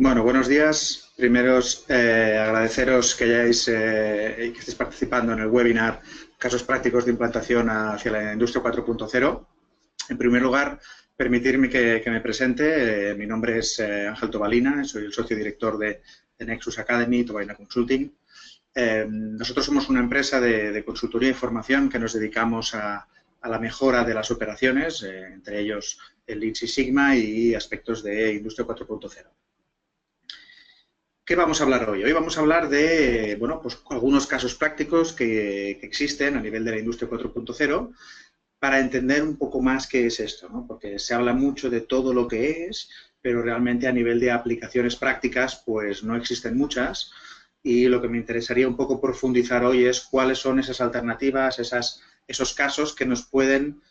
Bueno, buenos días. Primeros, agradeceros que que estéis participando en el webinar Casos prácticos de implantación hacia la industria 4.0. En primer lugar, permitirme que me presente. Mi nombre es Ángel Tobalina, soy el socio director de Nexus Academy, Tobalina Consulting. Nosotros somos una empresa de consultoría y formación que nos dedicamos a la mejora de las operaciones, entre ellos el Lean Six Sigma y aspectos de industria 4.0. ¿Qué vamos a hablar hoy? Hoy vamos a hablar de, bueno, pues algunos casos prácticos que existen a nivel de la industria 4.0 para entender un poco más qué es esto, ¿no? Porque se habla mucho de todo lo que es, pero realmente a nivel de aplicaciones prácticas, pues no existen muchas. Y lo que me interesaría un poco profundizar hoy es cuáles son esas alternativas, esos casos que nos pueden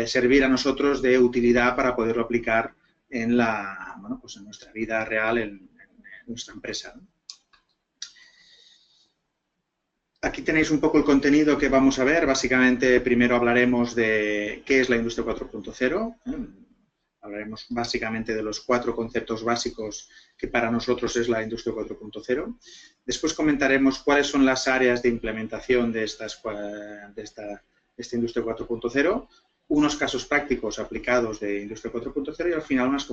servir a nosotros de utilidad para poderlo aplicar en pues en nuestra vida real, en nuestra empresa, ¿no? Aquí tenéis un poco el contenido que vamos a ver. Básicamente, primero hablaremos de qué es la industria 4.0. Hablaremos básicamente de los 4 conceptos básicos que para nosotros es la industria 4.0. Después comentaremos cuáles son las áreas de implementación de esta industria 4.0, unos casos prácticos aplicados de industria 4.0 y al final unas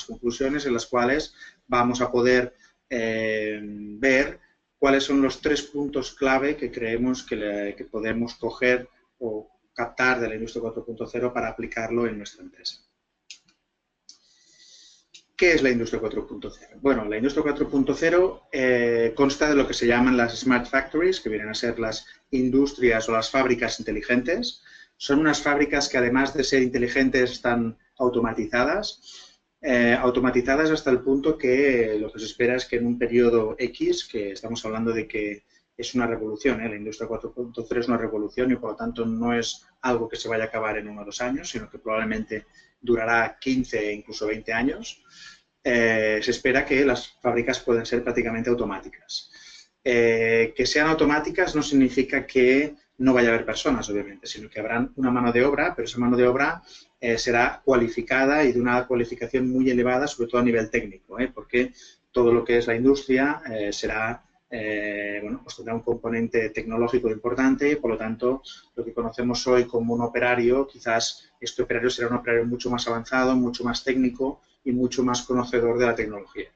conclusiones en las cuales vamos a poder ver cuáles son los 3 puntos clave que creemos que podemos coger o captar de la industria 4.0 para aplicarlo en nuestra empresa. ¿Qué es la industria 4.0? Bueno, la industria 4.0 consta de lo que se llaman las Smart Factories, que vienen a ser las industrias o las fábricas inteligentes. Son unas fábricas que además de ser inteligentes están automatizadas. Automatizadas hasta el punto que lo que se espera es que en un periodo X, que estamos hablando de que es una revolución, la industria 4.0 es una revolución y por lo tanto no es algo que se vaya a acabar en 1 o 2 años, sino que probablemente durará 15 e incluso 20 años. Se espera que las fábricas puedan ser prácticamente automáticas. Que sean automáticas no significa que no vaya a haber personas, obviamente, sino que habrá una mano de obra, pero esa mano de obra será cualificada y de una cualificación muy elevada, sobre todo a nivel técnico, porque todo lo que es la industria será, bueno, pues tendrá un componente tecnológico importante y, por lo tanto, lo que conocemos hoy como un operario, quizás este operario será un operario mucho más avanzado, mucho más técnico y mucho más conocedor de la tecnología.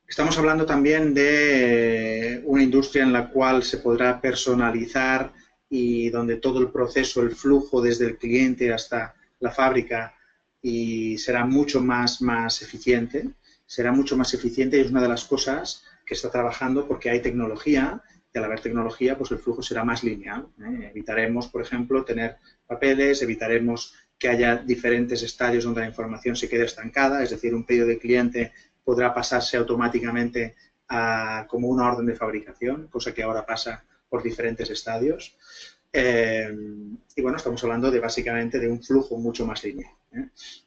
Estamos hablando también de una industria en la cual se podrá personalizar y donde todo el proceso, el flujo desde el cliente hasta la fábrica y será mucho más eficiente. Será mucho más eficiente y es una de las cosas que está trabajando porque hay tecnología y al haber tecnología pues el flujo será más lineal. Evitaremos, por ejemplo, tener papeles, evitaremos que haya diferentes estadios donde la información se quede estancada, es decir, un pedido de cliente podrá pasarse automáticamente como una orden de fabricación, cosa que ahora pasa por diferentes estadios. Y bueno, estamos hablando de básicamente de un flujo mucho más lineal.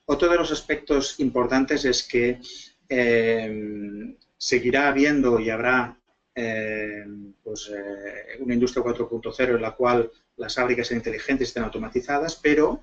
Otro de los aspectos importantes es que seguirá habiendo y habrá una industria 4.0 en la cual las fábricas inteligentes estén automatizadas, pero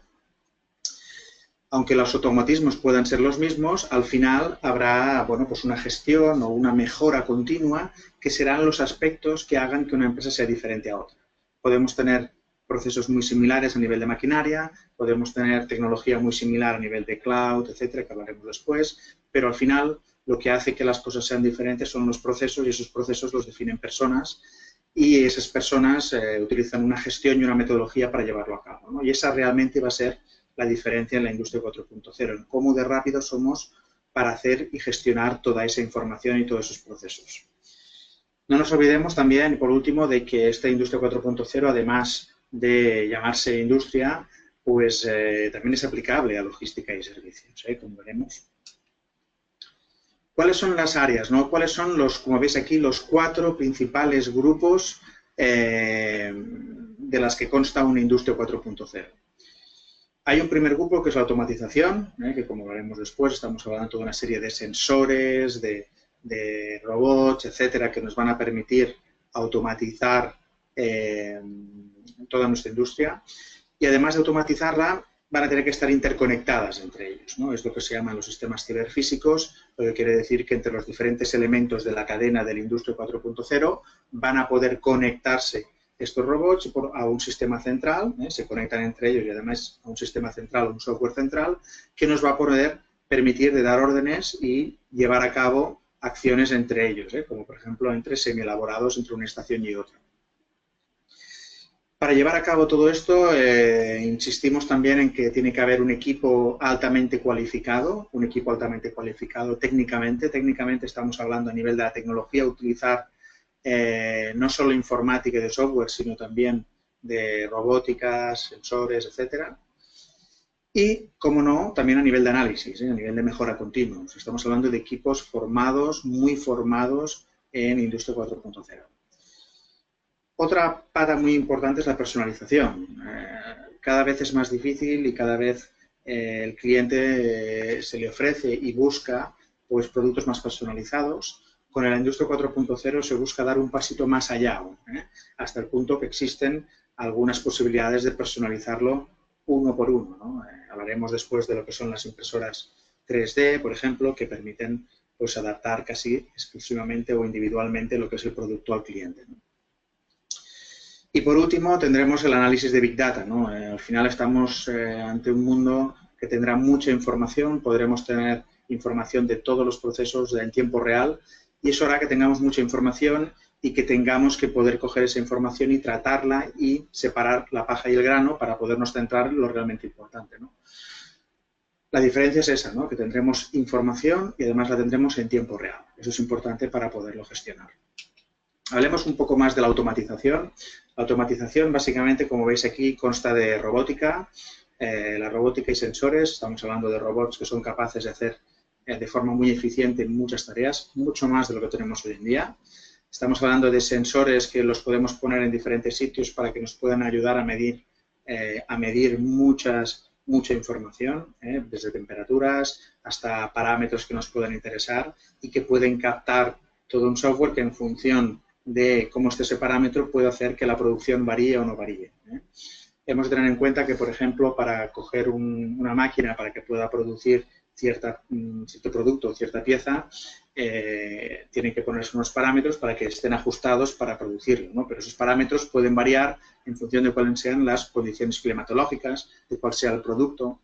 aunque los automatismos puedan ser los mismos, al final habrá, bueno, pues una gestión o una mejora continua que serán los aspectos que hagan que una empresa sea diferente a otra. Podemos tener procesos muy similares a nivel de maquinaria, podemos tener tecnología muy similar a nivel de cloud, etcétera, que hablaremos después, pero al final lo que hace que las cosas sean diferentes son los procesos y esos procesos los definen personas y esas personas utilizan una gestión y una metodología para llevarlo a cabo, ¿no? Y esa realmente va a ser la diferencia en la industria 4.0, en cómo de rápido somos para hacer y gestionar toda esa información y todos esos procesos. No nos olvidemos también, por último, de que esta industria 4.0, además de llamarse industria, pues también es aplicable a logística y servicios, como veremos. ¿Cuáles son las áreas, no? ¿Cuáles son como veis aquí, los 4 principales grupos de las que consta una industria 4.0? Hay un primer grupo que es la automatización, que como veremos después, estamos hablando de toda una serie de sensores, de robots, etcétera, que nos van a permitir automatizar toda nuestra industria. Y además de automatizarla, van a tener que estar interconectadas entre ellos, ¿no? Es lo que se llaman los sistemas ciberfísicos, lo que quiere decir que entre los diferentes elementos de la cadena de la industria 4.0 van a poder conectarse estos robots a un sistema central, se conectan entre ellos y además a un sistema central, un software central, que nos va a poder permitir de dar órdenes y llevar a cabo acciones entre ellos, como por ejemplo entre semielaborados entre una estación y otra. Para llevar a cabo todo esto, insistimos también en que tiene que haber un equipo altamente cualificado técnicamente. Técnicamente estamos hablando a nivel de la tecnología, utilizar no solo informática y de software, sino también de robótica, sensores, etcétera. Y, como no, también a nivel de análisis, a nivel de mejora continua. Estamos hablando de equipos formados, muy formados en Industria 4.0. Otra pata muy importante es la personalización. Cada vez es más difícil y cada vez el cliente se le ofrece y busca pues, productos más personalizados. Con la Industria 4.0 se busca dar un pasito más allá, hasta el punto que existen algunas posibilidades de personalizarlo uno por uno, ¿no? Hablaremos después de lo que son las impresoras 3D, por ejemplo, que permiten pues, adaptar casi exclusivamente o individualmente lo que es el producto al cliente, ¿no? Y por último tendremos el análisis de Big Data, ¿no? Al final estamos ante un mundo que tendrá mucha información, podremos tener información de todos los procesos en tiempo real y eso hará que tengamos mucha información y que tengamos que poder coger esa información y tratarla y separar la paja y el grano para podernos centrar en lo realmente importante, ¿no? La diferencia es esa, ¿no? Que tendremos información y además la tendremos en tiempo real. Eso es importante para poderlo gestionar. Hablemos un poco más de la automatización. La automatización, básicamente, como veis aquí, consta de robótica, la robótica y sensores. Estamos hablando de robots que son capaces de hacer de forma muy eficiente muchas tareas, mucho más de lo que tenemos hoy en día. Estamos hablando de sensores que los podemos poner en diferentes sitios para que nos puedan ayudar a medir mucha información, desde temperaturas hasta parámetros que nos puedan interesar y que pueden captar todo un software que en función de cómo esté ese parámetro puede hacer que la producción varíe o no varíe. Hemos de tener en cuenta que, por ejemplo, para coger una máquina para que pueda producir cierto producto o cierta pieza, tienen que ponerse unos parámetros para que estén ajustados para producirlo, ¿no? Pero esos parámetros pueden variar en función de cuáles sean las condiciones climatológicas, de cuál sea el producto.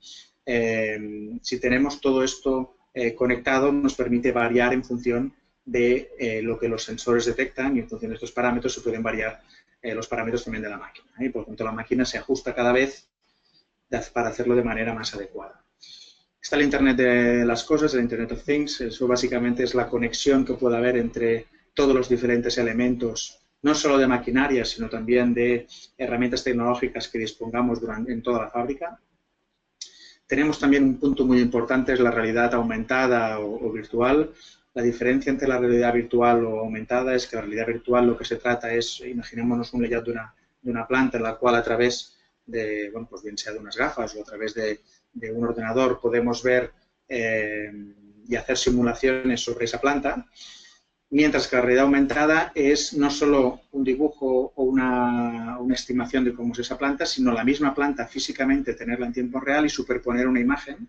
Si tenemos todo esto conectado, nos permite variar en función de lo que los sensores detectan y en función de estos parámetros se pueden variar los parámetros también de la máquina. Y por lo tanto la máquina se ajusta cada vez para hacerlo de manera más adecuada. Está el Internet de las cosas, el Internet of Things. Eso básicamente es la conexión que puede haber entre todos los diferentes elementos, no solo de maquinaria, sino también de herramientas tecnológicas que dispongamos en toda la fábrica. Tenemos también un punto muy importante, es la realidad aumentada o virtual. La diferencia entre la realidad virtual o aumentada es que la realidad virtual lo que se trata es, imaginémonos un layout de una planta en la cual a través de, bueno, pues bien sea de unas gafas o a través de un ordenador podemos ver y hacer simulaciones sobre esa planta, mientras que la realidad aumentada es no solo un dibujo o una estimación de cómo es esa planta, sino la misma planta físicamente tenerla en tiempo real y superponer una imagen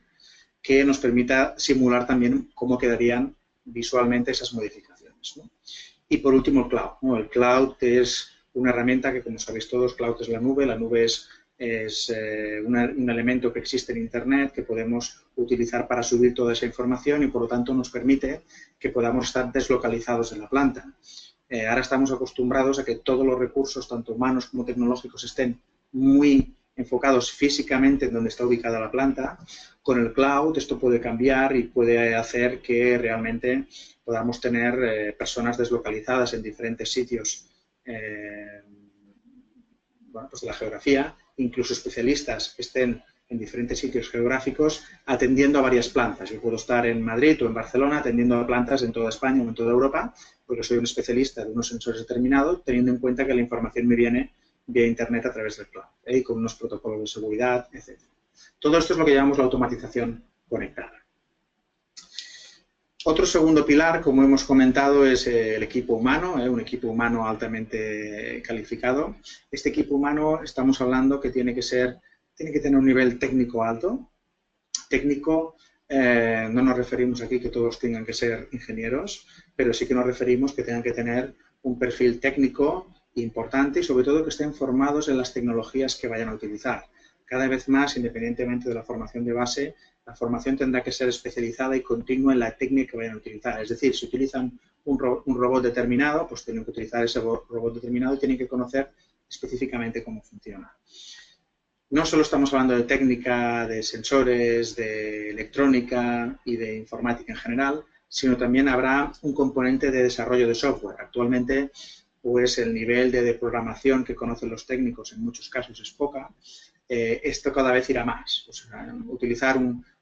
que nos permita simular también cómo quedarían visualmente esas modificaciones, ¿no? Y por último el cloud, ¿no? El cloud es una herramienta que, como sabéis todos, cloud es la nube es un elemento que existe en Internet que podemos utilizar para subir toda esa información y por lo tanto nos permite que podamos estar deslocalizados en la planta. Ahora estamos acostumbrados a que todos los recursos, tanto humanos como tecnológicos, estén muy enfocados físicamente en donde está ubicada la planta. Con el cloud esto puede cambiar y puede hacer que realmente podamos tener personas deslocalizadas en diferentes sitios pues de la geografía, incluso especialistas que estén en diferentes sitios geográficos atendiendo a varias plantas. Yo puedo estar en Madrid o en Barcelona atendiendo a plantas en toda España o en toda Europa porque soy un especialista de unos sensores determinados, teniendo en cuenta que la información me viene vía Internet a través del cloud, y con unos protocolos de seguridad, etc. Todo esto es lo que llamamos la automatización conectada. Otro segundo pilar, como hemos comentado, es el equipo humano, un equipo humano altamente calificado. Este equipo humano estamos hablando que tiene que ser tiene que tener un nivel técnico alto. Técnico, no nos referimos aquí que todos tengan que ser ingenieros, pero sí que nos referimos que tengan que tener un perfil técnico importante y sobre todo que estén formados en las tecnologías que vayan a utilizar. Cada vez más, independientemente de la formación de base, la formación tendrá que ser especializada y continua en la técnica que vayan a utilizar. Es decir, si utilizan un robot determinado, pues tienen que utilizar ese robot determinado y tienen que conocer específicamente cómo funciona. No solo estamos hablando de técnica, de sensores, de electrónica y de informática en general, sino también habrá un componente de desarrollo de software. Actualmente, pues el nivel de programación que conocen los técnicos en muchos casos es poca. Esto cada vez irá más. O sea, utilizar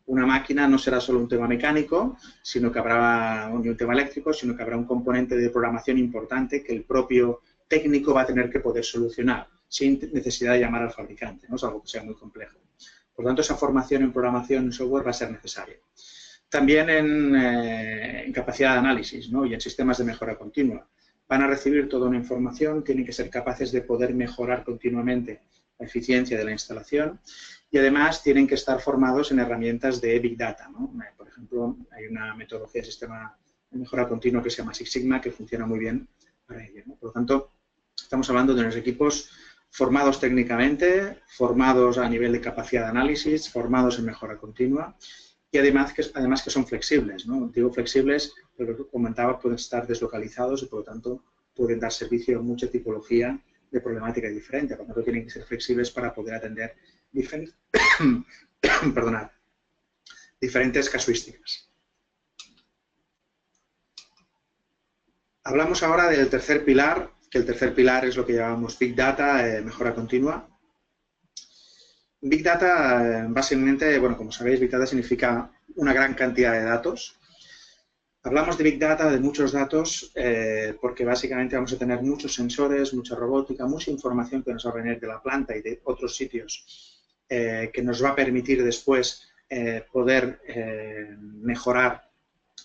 una máquina no será solo un tema mecánico, sino que habrá un tema eléctrico, sino que habrá un componente de programación importante que el propio técnico va a tener que poder solucionar sin necesidad de llamar al fabricante, no es algo que sea muy complejo. Por lo tanto, esa formación en programación en software va a ser necesaria. También en capacidad de análisis, ¿no? Y en sistemas de mejora continua. Van a recibir toda una información, tienen que ser capaces de poder mejorar continuamente la eficiencia de la instalación y además tienen que estar formados en herramientas de Big Data, ¿no? Por ejemplo, hay una metodología de sistema de mejora continua que se llama Six Sigma que funciona muy bien para ello, ¿no? Por lo tanto, estamos hablando de unos equipos formados técnicamente, formados a nivel de capacidad de análisis, formados en mejora continua y además que son flexibles, ¿no? Digo flexibles, pero lo que comentaba, pueden estar deslocalizados y por lo tanto pueden dar servicio a mucha tipología de problemática diferente. Por lo tanto, tienen que ser flexibles para poder atender diferentes casuísticas. Hablamos ahora del tercer pilar, que el tercer pilar es lo que llamamos Big Data, mejora continua. Big Data, básicamente, bueno, como sabéis, Big Data significa una gran cantidad de datos. Hablamos de Big Data, de muchos datos, porque básicamente vamos a tener muchos sensores, mucha robótica, mucha información que nos va a venir de la planta y de otros sitios que nos va a permitir después poder mejorar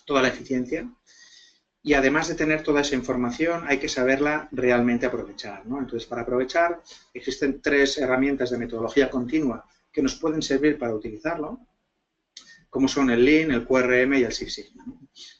toda la eficiencia. Y además de tener toda esa información, hay que saberla realmente aprovechar, ¿no? Entonces, para aprovechar, existen 3 herramientas de metodología continua que nos pueden servir para utilizarlo, como son el Lean, el QRM y el Six Sigma, ¿no?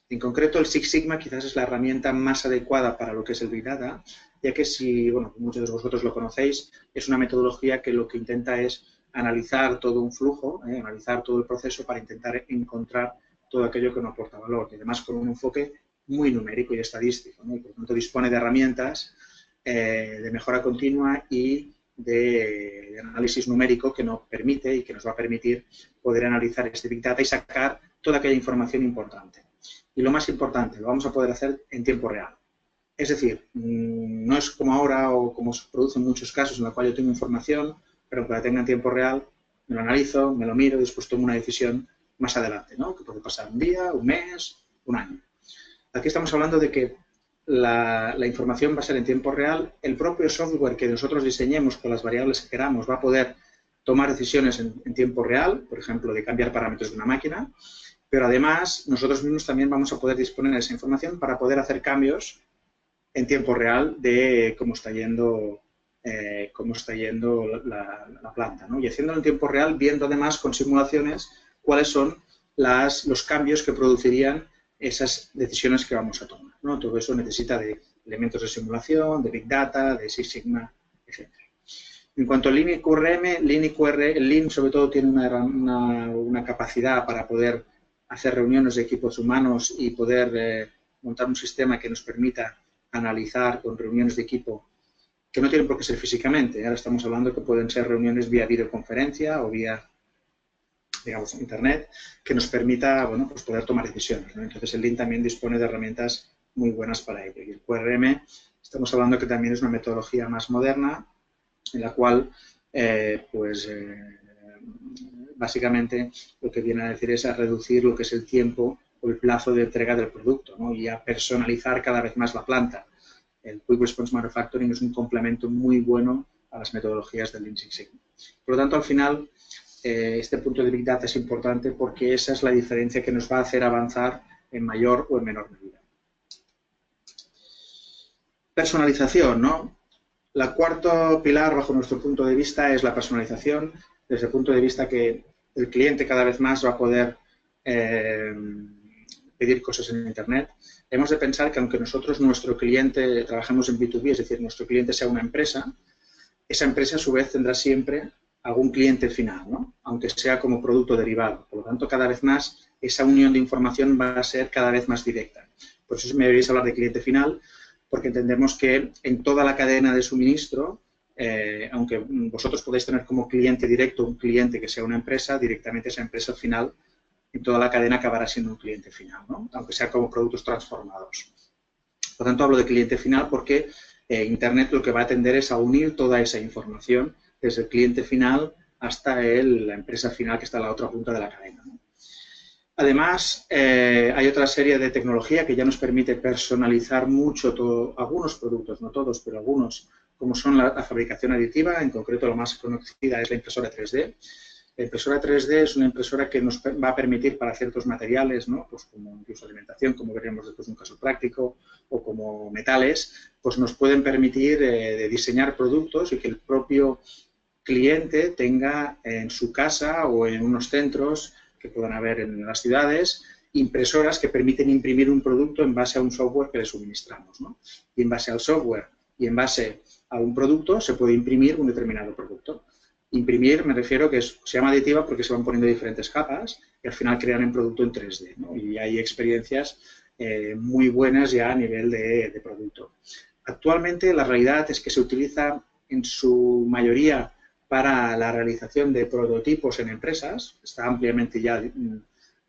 En concreto, el Six Sigma quizás es la herramienta más adecuada para lo que es el Big Data, ya que si, bueno, muchos de vosotros lo conocéis, es una metodología que lo que intenta es analizar todo un flujo, analizar todo el proceso para intentar encontrar todo aquello que nos aporta valor, y además con un enfoque muy numérico y estadístico, ¿no? Y por lo tanto dispone de herramientas de mejora continua y de análisis numérico que nos permite y que nos va a permitir poder analizar este Big Data y sacar toda aquella información importante. Y lo más importante, lo vamos a poder hacer en tiempo real. Es decir, no es como ahora o como se produce en muchos casos en la cual yo tengo información, pero que la tenga en tiempo real, me lo analizo, me lo miro y después tomo una decisión más adelante, ¿no? Que puede pasar un día, un mes, un año. Aquí estamos hablando de que la información va a ser en tiempo real. El propio software que nosotros diseñemos con las variables que queramos va a poder tomar decisiones en tiempo real, por ejemplo, de cambiar parámetros de una máquina, pero además nosotros mismos también vamos a poder disponer de esa información para poder hacer cambios en tiempo real de cómo está yendo la planta, ¿no? Y haciéndolo en tiempo real, viendo además con simulaciones cuáles son los cambios que producirían esas decisiones que vamos a tomar, ¿no? Todo eso necesita de elementos de simulación, de Big Data, de Six Sigma, etc. En cuanto al Lean y QRM, el Lean sobre todo tiene una capacidad para poder hacer reuniones de equipos humanos y poder montar un sistema que nos permita analizar con reuniones de equipo que no tienen por qué ser físicamente. Ahora estamos hablando que pueden ser reuniones vía videoconferencia o vía, digamos, Internet, que nos permita, bueno, pues poder tomar decisiones, ¿no? Entonces, el Lean también dispone de herramientas muy buenas para ello. Y el QRM, estamos hablando que también es una metodología más moderna, en la cual, básicamente, lo que viene a decir es a reducir lo que es el tiempo o el plazo de entrega del producto, ¿no? Y a personalizar cada vez más la planta. El Quick Response Manufacturing es un complemento muy bueno a las metodologías del Lean Six Sigma. Por lo tanto, al final, este punto de Big Data es importante porque esa es la diferencia que nos va a hacer avanzar en mayor o en menor medida. Personalización, ¿no? El cuarto pilar, bajo nuestro punto de vista, es la personalización. desde el punto de vista que el cliente cada vez más va a poder pedir cosas en Internet. Hemos de pensar que aunque nosotros, nuestro cliente, trabajemos en B2B, es decir, nuestro cliente sea una empresa, esa empresa a su vez tendrá siempre algún cliente final, ¿no? Aunque sea como producto derivado. Por lo tanto, cada vez más esa unión de información va a ser cada vez más directa. Por eso me deberéis hablar de cliente final, porque entendemos que en toda la cadena de suministro, aunque vosotros podéis tener como cliente directo un cliente que sea una empresa, directamente esa empresa final en toda la cadena acabará siendo un cliente final, ¿no? Aunque sea como productos transformados. Por lo tanto, hablo de cliente final porque Internet lo que va a tender es a unir toda esa información desde el cliente final hasta la empresa final que está en la otra punta de la cadena, ¿no? Además, hay otra serie de tecnología que ya nos permite personalizar mucho algunos productos, no todos, pero algunos, como son la fabricación aditiva, en concreto la más conocida es la impresora 3D. La impresora 3D es una impresora que nos va a permitir para ciertos materiales, ¿no? Pues como incluso alimentación, como veremos después en un caso práctico, o como metales, pues nos pueden permitir de diseñar productos y que el propio cliente tenga en su casa o en unos centros que puedan haber en las ciudades, impresoras que permiten imprimir un producto en base a un software que le suministramos, ¿no? Y en base al software y en base a un producto se puede imprimir un determinado producto. Imprimir, me refiero que se llama aditiva porque se van poniendo diferentes capas y al final crean un producto en 3D, ¿no? Y hay experiencias muy buenas ya a nivel de producto. Actualmente la realidad es que se utiliza en su mayoría para la realización de prototipos en empresas, está ampliamente ya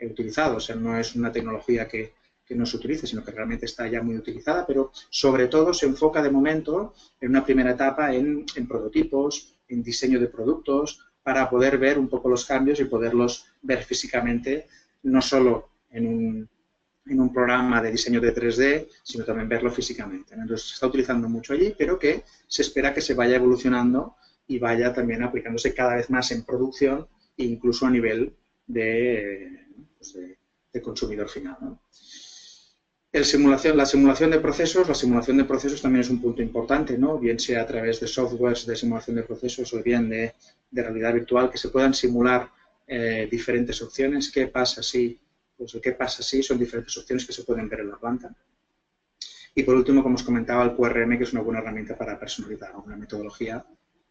utilizado, o sea, no es una tecnología que no se utilice, sino que realmente está ya muy utilizada, pero sobre todo se enfoca de momento en una primera etapa en prototipos, en diseño de productos, para poder ver un poco los cambios y poderlos ver físicamente, no solo en un programa de diseño de 3D, sino también verlo físicamente. Entonces, se está utilizando mucho allí, pero que se espera que se vaya evolucionando y vaya también aplicándose cada vez más en producción e incluso a nivel de consumidor final, ¿no? La simulación de procesos también es un punto importante, ¿no? Bien sea a través de softwares de simulación de procesos o bien de realidad virtual, que se puedan simular diferentes opciones. ¿Qué pasa si? Pues el qué pasa si son diferentes opciones que se pueden ver en la planta. Y por último, como os comentaba, el QRM, que es una buena herramienta para personalizar, una metodología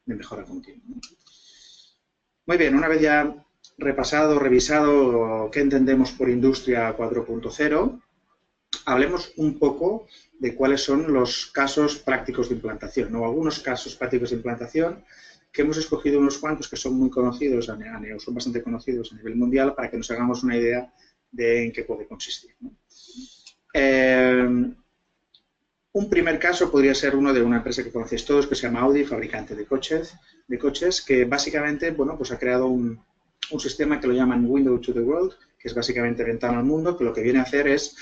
de mejora continua. Muy bien, una vez ya repasado, revisado qué entendemos por Industria 4.0, hablemos un poco de cuáles son los casos prácticos de implantación, o algunos casos prácticos de implantación que hemos escogido unos cuantos que son muy conocidos, son bastante conocidos a nivel mundial, para que nos hagamos una idea de en qué puede consistir, ¿no? Un primer caso podría ser uno de una empresa que conocéis todos, que se llama Audi, fabricante de coches, que básicamente, bueno, pues ha creado un sistema que lo llaman Window to the World, que es básicamente ventana al mundo, que lo que viene a hacer es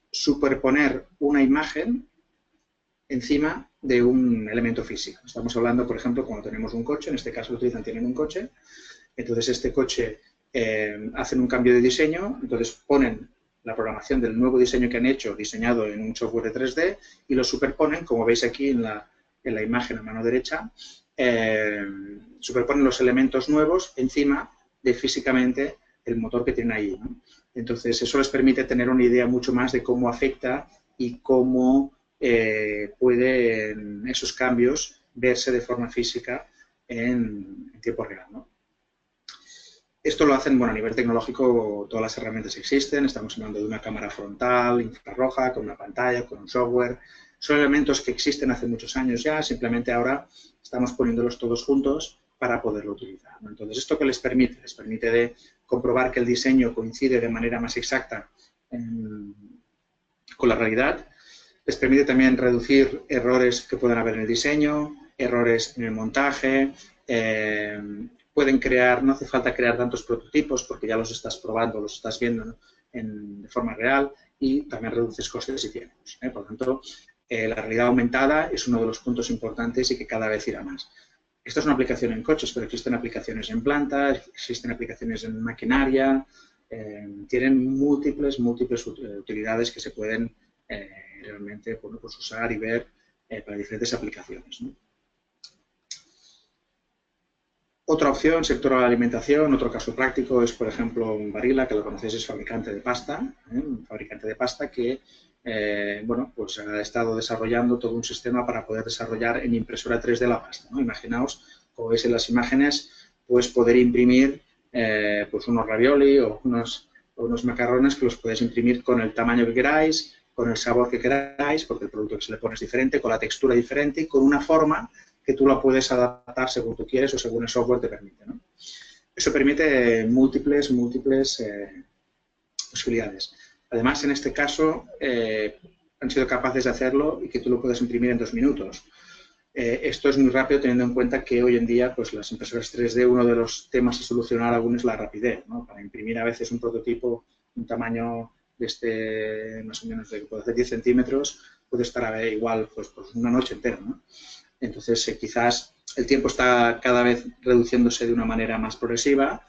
superponer una imagen encima de un elemento físico. Estamos hablando, por ejemplo, cuando tenemos un coche, en este caso lo utilizan, tienen un coche, entonces este coche hacen un cambio de diseño, entonces ponen la programación del nuevo diseño que han hecho, diseñado en un software de 3D, y lo superponen, como veis aquí en la imagen a mano derecha, superponen los elementos nuevos encima de físicamente el motor que tienen ahí, ¿no? Entonces, eso les permite tener una idea mucho más de cómo afecta y cómo pueden esos cambios verse de forma física en tiempo real, ¿no? Esto lo hacen, bueno, a nivel tecnológico, todas las herramientas existen. Estamos hablando de una cámara frontal, infrarroja, con una pantalla, con un software. Son elementos que existen hace muchos años ya, simplemente ahora estamos poniéndolos todos juntos para poderlo utilizar, ¿no? Entonces, ¿esto qué les permite? Les permite de comprobar que el diseño coincide de manera más exacta con la realidad. Les permite también reducir errores que puedan haber en el diseño, errores en el montaje. Pueden crear, no hace falta crear tantos prototipos porque ya los estás probando, los estás viendo, ¿no?, de forma real, y también reduces costes y tiempos, ¿eh? Por lo tanto, la realidad aumentada es uno de los puntos importantes y que cada vez irá más. Esto es una aplicación en coches, pero existen aplicaciones en plantas, existen aplicaciones en maquinaria, tienen múltiples utilidades que se pueden realmente, bueno, pues usar y ver para diferentes aplicaciones, ¿no? Otra opción, sector de la alimentación, otro caso práctico es, por ejemplo, Barilla, que lo conocéis, es fabricante de pasta, un fabricante de pasta que bueno, pues ha estado desarrollando todo un sistema para poder desarrollar en impresora 3D la pasta, ¿no? Imaginaos, como veis en las imágenes, pues poder imprimir pues unos ravioli o unos macarrones que los podéis imprimir con el tamaño que queráis, con el sabor que queráis, porque el producto que se le pone es diferente, con la textura diferente y con una forma que tú la puedes adaptar según tú quieres o según el software te permite, ¿no? Eso permite múltiples posibilidades. Además, en este caso, han sido capaces de hacerlo y que tú lo puedas imprimir en 2 minutos. Esto es muy rápido teniendo en cuenta que hoy en día pues, las impresoras 3D, uno de los temas a solucionar aún es la rapidez, ¿no? Para imprimir a veces un prototipo, un tamaño de más o menos de 10 centímetros, puede estar igual pues una noche entera, ¿no? Entonces, quizás el tiempo está cada vez reduciéndose de una manera más progresiva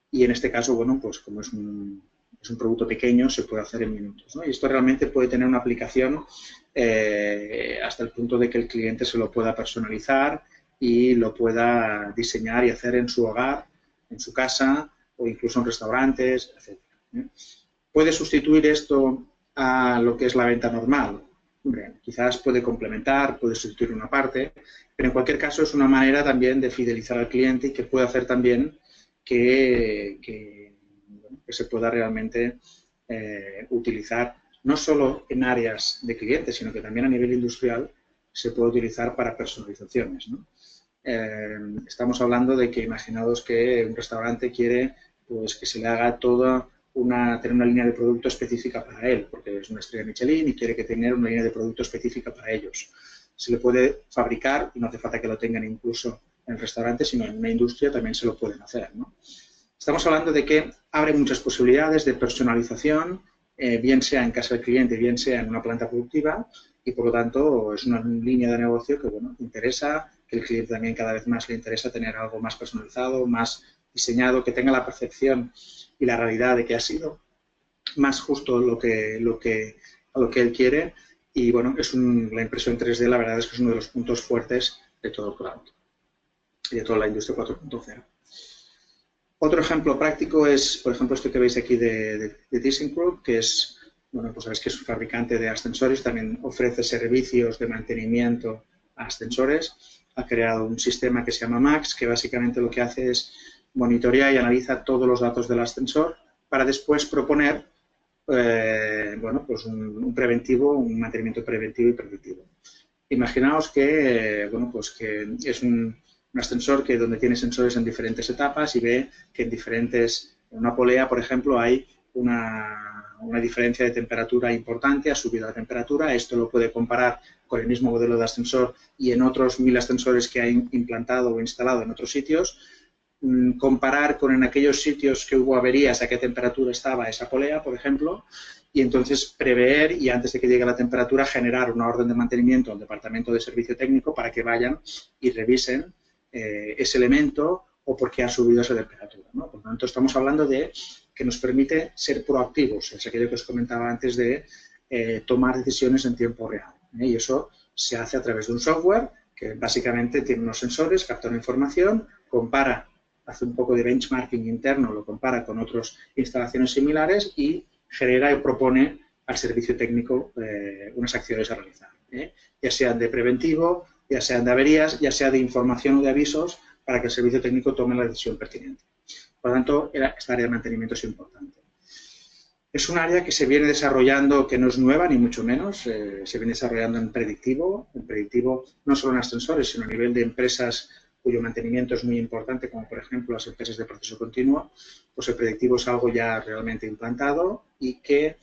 y en este caso, bueno, pues como es un producto pequeño, se puede hacer en minutos, ¿no? Y esto realmente puede tener una aplicación hasta el punto de que el cliente se lo pueda personalizar y lo pueda diseñar y hacer en su hogar, en su casa o incluso en restaurantes, etc. ¿Puede sustituir esto a lo que es la venta normal? Hombre, quizás puede complementar, puede sustituir una parte, pero en cualquier caso es una manera también de fidelizar al cliente y que puede hacer también que se pueda realmente utilizar no solo en áreas de clientes, sino que también a nivel industrial se puede utilizar para personalizaciones, ¿no? Estamos hablando de que imaginaos que un restaurante quiere pues, que se le haga tener una línea de producto específica para él, porque es una estrella Michelin y quiere que tenga una línea de producto específica para ellos. Se le puede fabricar y no hace falta que lo tengan incluso en el restaurante, sino en una industria también se lo pueden hacer, ¿no? Estamos hablando de que abre muchas posibilidades de personalización, bien sea en casa del cliente, bien sea en una planta productiva, y por lo tanto es una línea de negocio que, bueno, interesa, que el cliente también cada vez más le interesa tener algo más personalizado, más diseñado, que tenga la percepción y la realidad de que ha sido más justo a lo que él quiere. Y bueno, la impresión 3D la verdad es que es uno de los puntos fuertes de todo el cloud y de toda la industria 4.0. Otro ejemplo práctico es, por ejemplo, esto que veis aquí de ThyssenKrupp, que es, bueno, pues sabéis que es un fabricante de ascensores, también ofrece servicios de mantenimiento a ascensores. Ha creado un sistema que se llama MAX, que básicamente lo que hace es monitorear y analiza todos los datos del ascensor para después proponer bueno, pues un mantenimiento preventivo y predictivo. Imaginaos que, bueno, pues que es un ascensor donde tiene sensores en diferentes etapas y ve que en una polea, por ejemplo, hay una diferencia de temperatura importante, ha subido la temperatura, esto lo puede comparar con el mismo modelo de ascensor y en otros 1000 ascensores que ha implantado o instalado en otros sitios, comparar con en aquellos sitios que hubo averías a qué temperatura estaba esa polea, por ejemplo, y entonces prever y antes de que llegue la temperatura generar una orden de mantenimiento al departamento de servicio técnico para que vayan y revisen ese elemento o por qué ha subido esa temperatura, ¿no? Por lo tanto, estamos hablando de que nos permite ser proactivos, es aquello que os comentaba antes de tomar decisiones en tiempo real, y eso se hace a través de un software que básicamente tiene unos sensores, capta una información, compara, hace un poco de benchmarking interno, lo compara con otras instalaciones similares y genera y propone al servicio técnico unas acciones a realizar, ya sean de preventivo, ya sean de averías, ya sea de información o de avisos para que el servicio técnico tome la decisión pertinente. Por lo tanto, esta área de mantenimiento es importante. Es un área que se viene desarrollando, que no es nueva ni mucho menos, se viene desarrollando en predictivo no solo en ascensores, sino a nivel de empresas cuyo mantenimiento es muy importante, como por ejemplo las empresas de proceso continuo, pues el predictivo es algo ya realmente implantado y que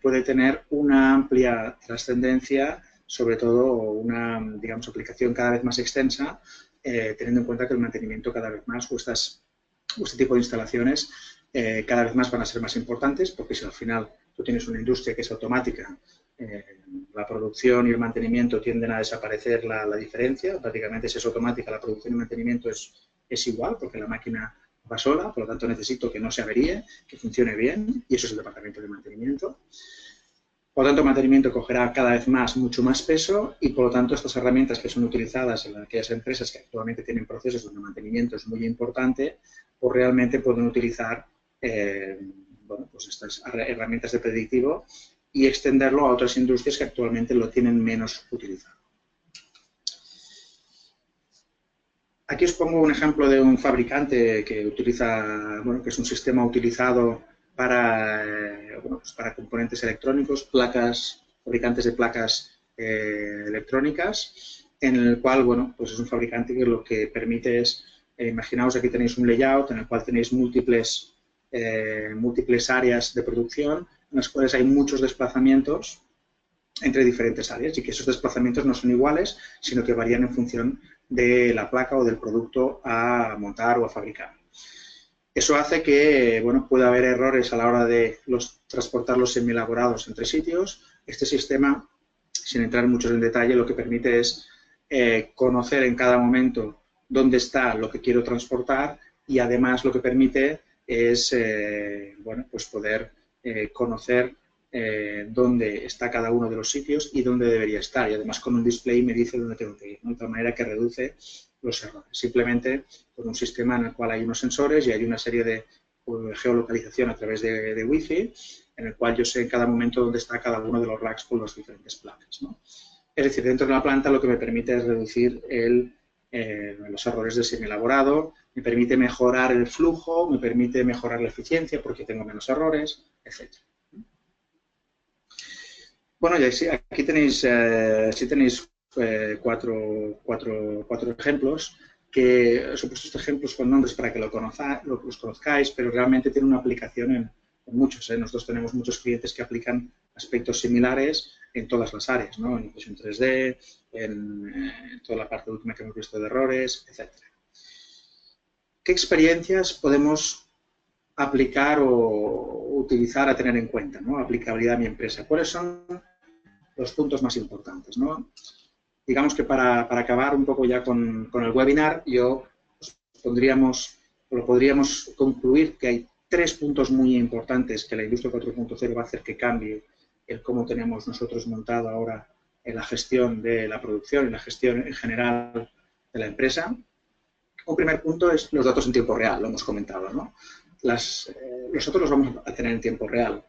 puede tener una amplia trascendencia, sobre todo una, digamos, aplicación cada vez más extensa, teniendo en cuenta que el mantenimiento cada vez más, o este tipo de instalaciones, cada vez más van a ser más importantes, porque si al final tú tienes una industria que es automática, la producción y el mantenimiento tienden a desaparecer la diferencia, prácticamente si es automática la producción y el mantenimiento es igual, porque la máquina va sola, por lo tanto necesito que no se averíe, que funcione bien, y eso es el departamento de mantenimiento. Por lo tanto, el mantenimiento cogerá cada vez más, mucho más peso y, por lo tanto, estas herramientas que son utilizadas en aquellas empresas que actualmente tienen procesos donde el mantenimiento es muy importante, pues realmente pueden utilizar bueno, pues estas herramientas de predictivo y extenderlo a otras industrias que actualmente lo tienen menos utilizado. Aquí os pongo un ejemplo de un fabricante que utiliza, bueno, que es un sistema utilizado para, bueno, pues para componentes electrónicos, fabricantes de placas electrónicas, en el cual, bueno, pues es un fabricante que lo que permite es, imaginaos aquí tenéis un layout en el cual tenéis múltiples áreas de producción, en las cuales hay muchos desplazamientos entre diferentes áreas y que esos desplazamientos no son iguales, sino que varían en función de la placa o del producto a montar o a fabricar. Eso hace que, bueno, pueda haber errores a la hora de transportar los semielaborados entre sitios. Este sistema, sin entrar mucho en detalle, lo que permite es conocer en cada momento dónde está lo que quiero transportar y además lo que permite es bueno, pues poder conocer dónde está cada uno de los sitios y dónde debería estar. Y además con un display me dice dónde tengo que ir, ¿no? De tal manera que reduce los errores. Simplemente con un sistema en el cual hay unos sensores y hay una serie de geolocalización a través de Wi-Fi, en el cual yo sé en cada momento dónde está cada uno de los racks con las diferentes placas, ¿no? Es decir, dentro de la planta lo que me permite es reducir los errores de semielaborado, me permite mejorar el flujo, me permite mejorar la eficiencia porque tengo menos errores, etc. Bueno, y aquí tenéis, cuatro ejemplos que os he puesto estos ejemplos con nombres para que los conozcáis, pero realmente tiene una aplicación en muchos. Nosotros tenemos muchos clientes que aplican aspectos similares en todas las áreas, ¿no? En impresión 3D, en toda la parte última que hemos visto de errores, etc. ¿Qué experiencias podemos aplicar o utilizar a tener en cuenta, ¿no? Aplicabilidad a mi empresa. ¿Cuáles son los puntos más importantes, ¿no? Digamos que para acabar un poco ya con el webinar, podríamos concluir que hay 3 puntos muy importantes que la industria 4.0 va a hacer que cambie el cómo tenemos nosotros montado ahora en la gestión de la producción y la gestión en general de la empresa. Un primer punto es los datos en tiempo real, lo hemos comentado, ¿no? Nosotros los vamos a tener en tiempo real,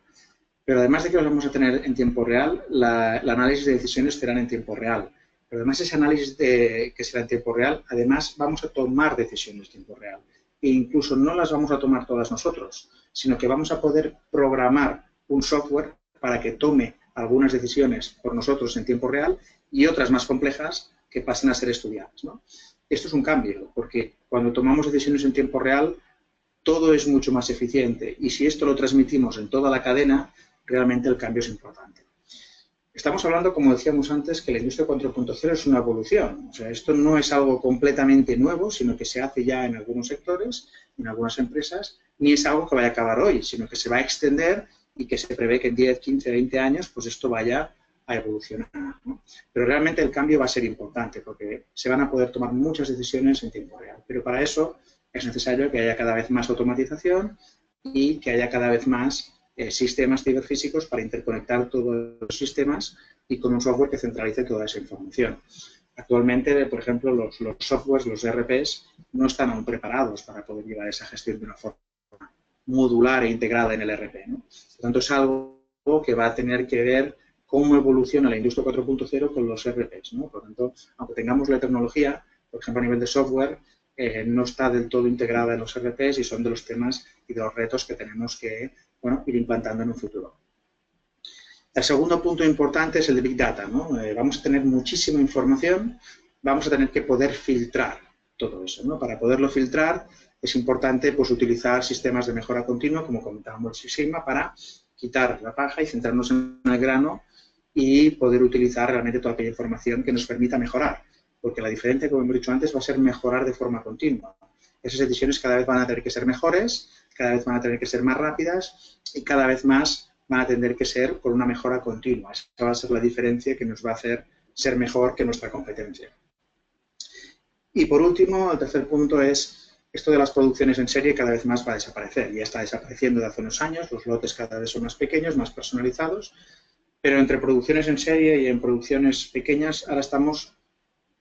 pero además de que los vamos a tener en tiempo real, el análisis de decisiones serán en tiempo real. Pero además ese análisis que será en tiempo real, además vamos a tomar decisiones en tiempo real. E incluso no las vamos a tomar todas nosotros, sino que vamos a poder programar un software para que tome algunas decisiones por nosotros en tiempo real y otras más complejas que pasen a ser estudiadas, ¿no? Esto es un cambio, porque cuando tomamos decisiones en tiempo real, todo es mucho más eficiente y si esto lo transmitimos en toda la cadena, realmente el cambio es importante. Estamos hablando, como decíamos antes, que la industria 4.0 es una evolución. O sea, esto no es algo completamente nuevo, sino que se hace ya en algunos sectores, en algunas empresas, ni es algo que vaya a acabar hoy, sino que se va a extender y que se prevé que en 10, 15, 20 años, pues esto vaya a evolucionar, ¿no? Pero realmente el cambio va a ser importante porque se van a poder tomar muchas decisiones en tiempo real. Pero para eso es necesario que haya cada vez más automatización y que haya cada vez más sistemas ciberfísicos para interconectar todos los sistemas y con un software que centralice toda esa información. Actualmente, por ejemplo, los softwares, los ERPs, no están aún preparados para poder llevar esa gestión de una forma modular e integrada en el ERP, ¿no? Por tanto, es algo que va a tener que ver cómo evoluciona la industria 4.0 con los ERPs, ¿no? Por lo tanto, aunque tengamos la tecnología, por ejemplo, a nivel de software, no está del todo integrada en los ERPs y son de los temas y de los retos que tenemos que, bueno, ir implantando en un futuro. El segundo punto importante es el de Big Data, ¿no? Vamos a tener muchísima información, vamos a tener que poder filtrar todo eso, ¿no? Para poderlo filtrar es importante, pues, utilizar sistemas de mejora continua, como comentábamos en Six Sigma, para quitar la paja y centrarnos en el grano y poder utilizar realmente toda aquella información que nos permita mejorar. Porque la diferencia, como hemos dicho antes, va a ser mejorar de forma continua. Esas decisiones cada vez van a tener que ser mejores, cada vez van a tener que ser más rápidas y cada vez más van a tener que ser por una mejora continua. Esa va a ser la diferencia que nos va a hacer ser mejor que nuestra competencia. Y por último, el tercer punto es esto de las producciones en serie cada vez más va a desaparecer. Ya está desapareciendo de hace unos años, los lotes cada vez son más pequeños, más personalizados, Pero entre producciones en serie y en producciones pequeñas, ahora estamos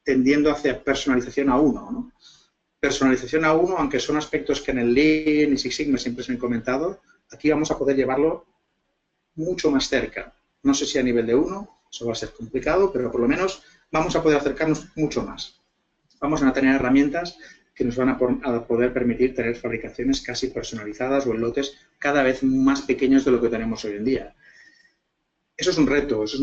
tendiendo hacia personalización a uno, ¿no? Personalización a uno, aunque son aspectos que en el Lean y Six Sigma siempre se han comentado, aquí vamos a poder llevarlo mucho más cerca. No sé si a nivel de uno, eso va a ser complicado, pero por lo menos vamos a poder acercarnos mucho más. Vamos a tener herramientas que nos van a poder permitir tener fabricaciones casi personalizadas o en lotes cada vez más pequeños de lo que tenemos hoy en día. Eso es un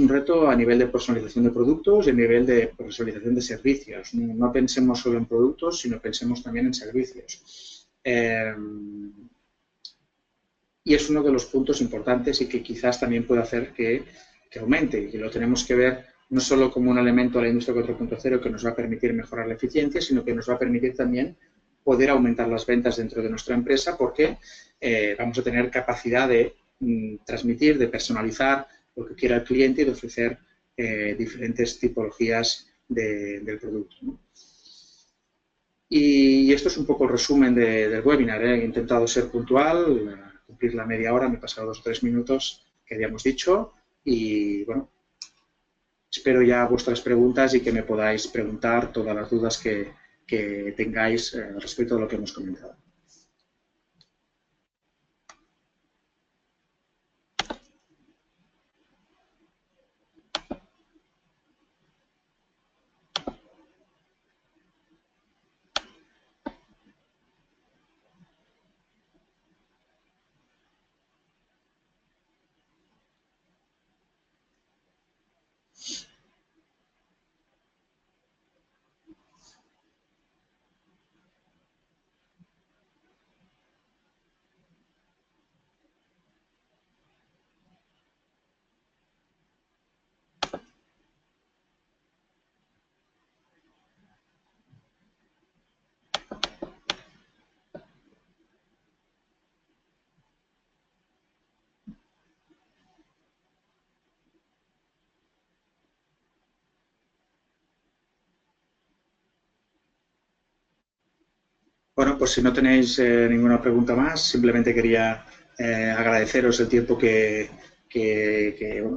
reto a nivel de personalización de productos y a nivel de personalización de servicios. No pensemos solo en productos, sino pensemos también en servicios. Y es uno de los puntos importantes y que quizás también puede hacer que aumente. Y lo tenemos que ver no solo como un elemento de la industria 4.0 que nos va a permitir mejorar la eficiencia, sino que nos va a permitir también poder aumentar las ventas dentro de nuestra empresa porque vamos a tener capacidad de transmitir, de personalizar lo que quiera el cliente y de ofrecer diferentes tipologías del producto, ¿no? Y esto es un poco el resumen del webinar. He intentado ser puntual, cumplir la media hora, me he pasado 2 o 3 minutos que habíamos dicho y, bueno, espero ya vuestras preguntas y que me podáis preguntar todas las dudas que tengáis respecto a lo que hemos comentado. Bueno, pues si no tenéis ninguna pregunta más, simplemente quería agradeceros el tiempo que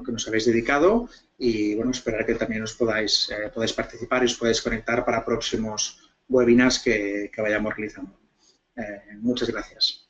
nos habéis dedicado y bueno, esperar que también os podáis participar y os podáis conectar para próximos webinars que vayamos realizando. Muchas gracias.